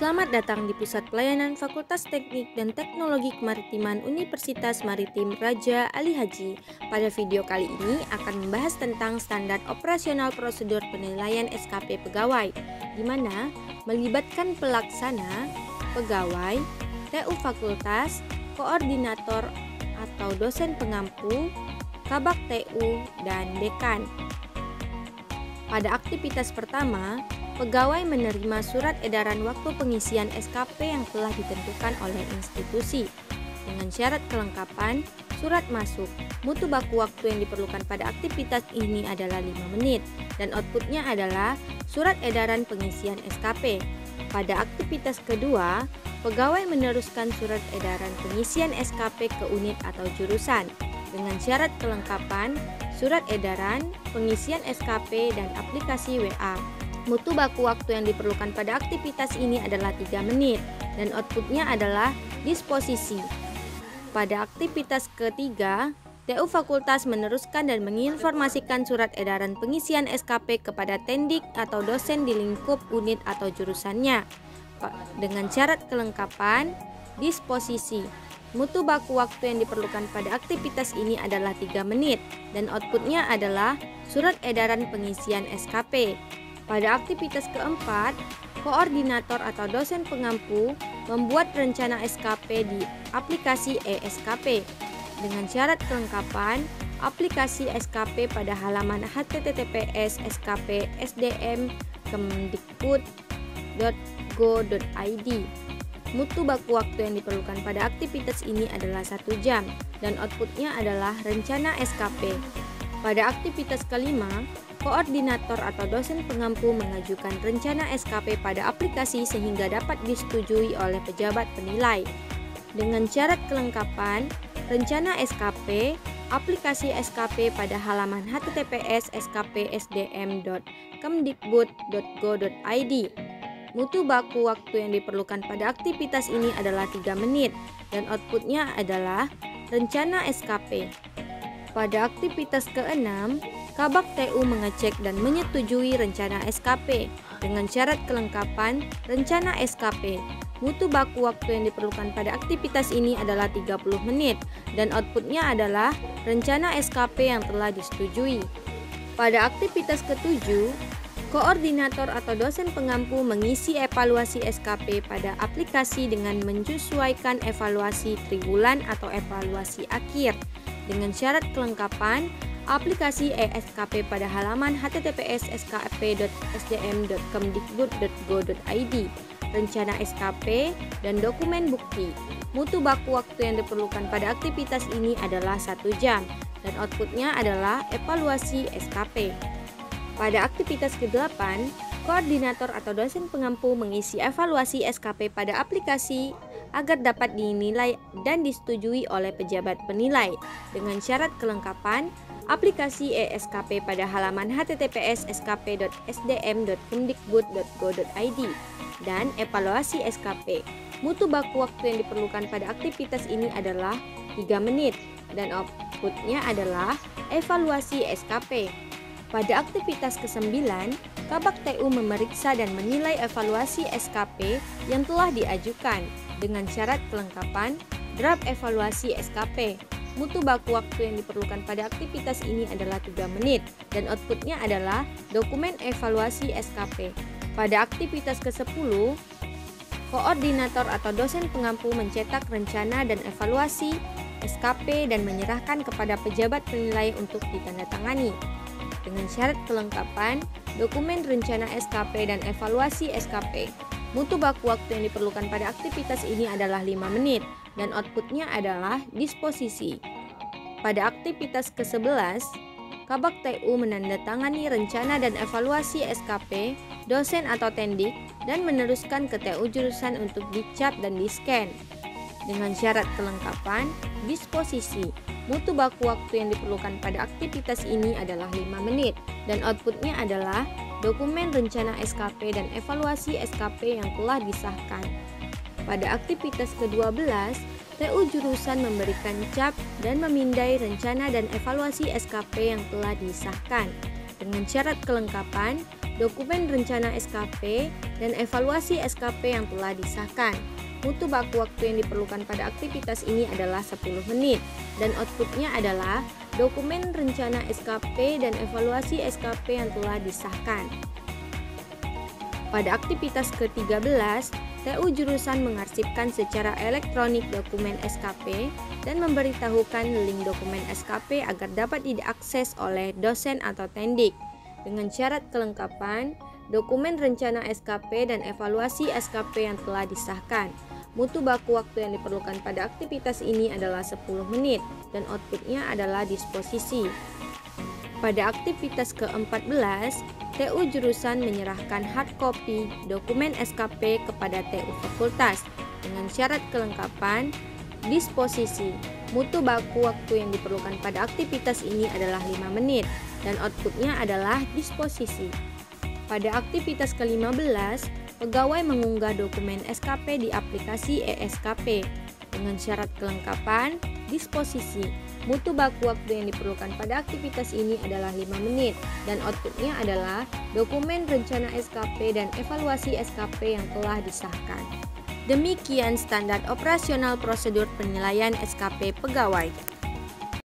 Selamat datang di Pusat Pelayanan Fakultas Teknik dan Teknologi Kemaritiman Universitas Maritim Raja Ali Haji. Pada video kali ini akan membahas tentang standar operasional prosedur penilaian SKP pegawai, di mana melibatkan pelaksana, pegawai, TU fakultas, koordinator atau dosen pengampu, kabak TU, dan dekan. Pada aktivitas pertama, pegawai menerima surat edaran waktu pengisian SKP yang telah ditentukan oleh institusi. Dengan syarat kelengkapan, surat masuk, mutu baku waktu yang diperlukan pada aktivitas ini adalah 5 menit, dan outputnya adalah surat edaran pengisian SKP. Pada aktivitas kedua, pegawai meneruskan surat edaran pengisian SKP ke unit atau jurusan. Dengan syarat kelengkapan, surat edaran, pengisian SKP, dan aplikasi WA. Mutu baku waktu yang diperlukan pada aktivitas ini adalah 3 menit dan outputnya adalah disposisi. Pada aktivitas ketiga, TU Fakultas meneruskan dan menginformasikan surat edaran pengisian SKP kepada tendik atau dosen di lingkup unit atau jurusannya dengan syarat kelengkapan, disposisi. Mutu baku waktu yang diperlukan pada aktivitas ini adalah 3 menit dan outputnya adalah surat edaran pengisian SKP. Pada aktivitas keempat, koordinator atau dosen pengampu membuat rencana SKP di aplikasi e-SKP dengan syarat kelengkapan aplikasi SKP pada halaman https://kemdikbud.go.id. Mutu baku waktu yang diperlukan pada aktivitas ini adalah 1 jam dan outputnya adalah rencana SKP. Pada aktivitas kelima, koordinator atau dosen pengampu mengajukan rencana SKP pada aplikasi sehingga dapat disetujui oleh pejabat penilai. Dengan syarat kelengkapan, rencana SKP, aplikasi SKP pada halaman https://skpsdm.kemdikbud.go.id. Mutu baku waktu yang diperlukan pada aktivitas ini adalah 3 menit dan outputnya adalah rencana SKP. Pada aktivitas ke-6, kabak TU mengecek dan menyetujui rencana SKP dengan syarat kelengkapan rencana SKP. Mutu baku waktu yang diperlukan pada aktivitas ini adalah 30 menit dan outputnya adalah rencana SKP yang telah disetujui. Pada aktivitas ke-7, koordinator atau dosen pengampu mengisi evaluasi SKP pada aplikasi dengan menyesuaikan evaluasi triwulan atau evaluasi akhir dengan syarat kelengkapan aplikasi e-SKP pada halaman https://skp.sdm.kemdikbud.go.id, rencana SKP, dan dokumen bukti. Mutu baku waktu yang diperlukan pada aktivitas ini adalah 1 jam dan outputnya adalah evaluasi SKP. Pada aktivitas ke-8, koordinator atau dosen pengampu mengisi evaluasi SKP pada aplikasi agar dapat dinilai dan disetujui oleh pejabat penilai dengan syarat kelengkapan aplikasi e-SKP pada halaman https://skp.sdm.kemdikbud.go.id dan evaluasi SKP. Mutu baku waktu yang diperlukan pada aktivitas ini adalah 3 menit dan outputnya adalah evaluasi SKP. Pada aktivitas ke-9, kabak TU memeriksa dan menilai evaluasi SKP yang telah diajukan dengan syarat kelengkapan draft evaluasi SKP. Mutu baku waktu yang diperlukan pada aktivitas ini adalah 3 menit dan outputnya adalah dokumen evaluasi SKP. Pada aktivitas ke-10, koordinator atau dosen pengampu mencetak rencana dan evaluasi SKP dan menyerahkan kepada pejabat penilai untuk ditandatangani. Dengan syarat kelengkapan dokumen rencana SKP dan evaluasi SKP. Mutu baku waktu yang diperlukan pada aktivitas ini adalah 5 menit dan outputnya adalah disposisi. Pada aktivitas ke-11, kabak TU menandatangani rencana dan evaluasi SKP, dosen atau tendik, dan meneruskan ke TU jurusan untuk dicap dan di-scan. Dengan syarat kelengkapan, disposisi. Mutu baku waktu yang diperlukan pada aktivitas ini adalah 5 menit dan outputnya adalah dokumen rencana SKP dan evaluasi SKP yang telah disahkan. Pada aktivitas ke-12, TU jurusan memberikan cap dan memindai rencana dan evaluasi SKP yang telah disahkan. Dengan syarat kelengkapan, dokumen rencana SKP, dan evaluasi SKP yang telah disahkan. Mutu baku waktu yang diperlukan pada aktivitas ini adalah 10 menit, dan outputnya adalah dokumen rencana SKP dan evaluasi SKP yang telah disahkan. Pada aktivitas ke-13, TU jurusan mengarsipkan secara elektronik dokumen SKP dan memberitahukan link dokumen SKP agar dapat diakses oleh dosen atau tendik dengan syarat kelengkapan dokumen rencana SKP dan evaluasi SKP yang telah disahkan. Mutu baku waktu yang diperlukan pada aktivitas ini adalah 10 menit dan outputnya adalah disposisi. Pada aktivitas ke-14, TU jurusan menyerahkan hard copy dokumen SKP kepada TU fakultas dengan syarat kelengkapan disposisi. Mutu baku waktu yang diperlukan pada aktivitas ini adalah 5 menit dan outputnya adalah disposisi. Pada aktivitas ke-15, pegawai mengunggah dokumen SKP di aplikasi e-SKP dengan syarat kelengkapan disposisi. Mutu baku waktu yang diperlukan pada aktivitas ini adalah 5 menit dan outputnya adalah dokumen rencana SKP dan evaluasi SKP yang telah disahkan. Demikian standar operasional prosedur penilaian SKP pegawai.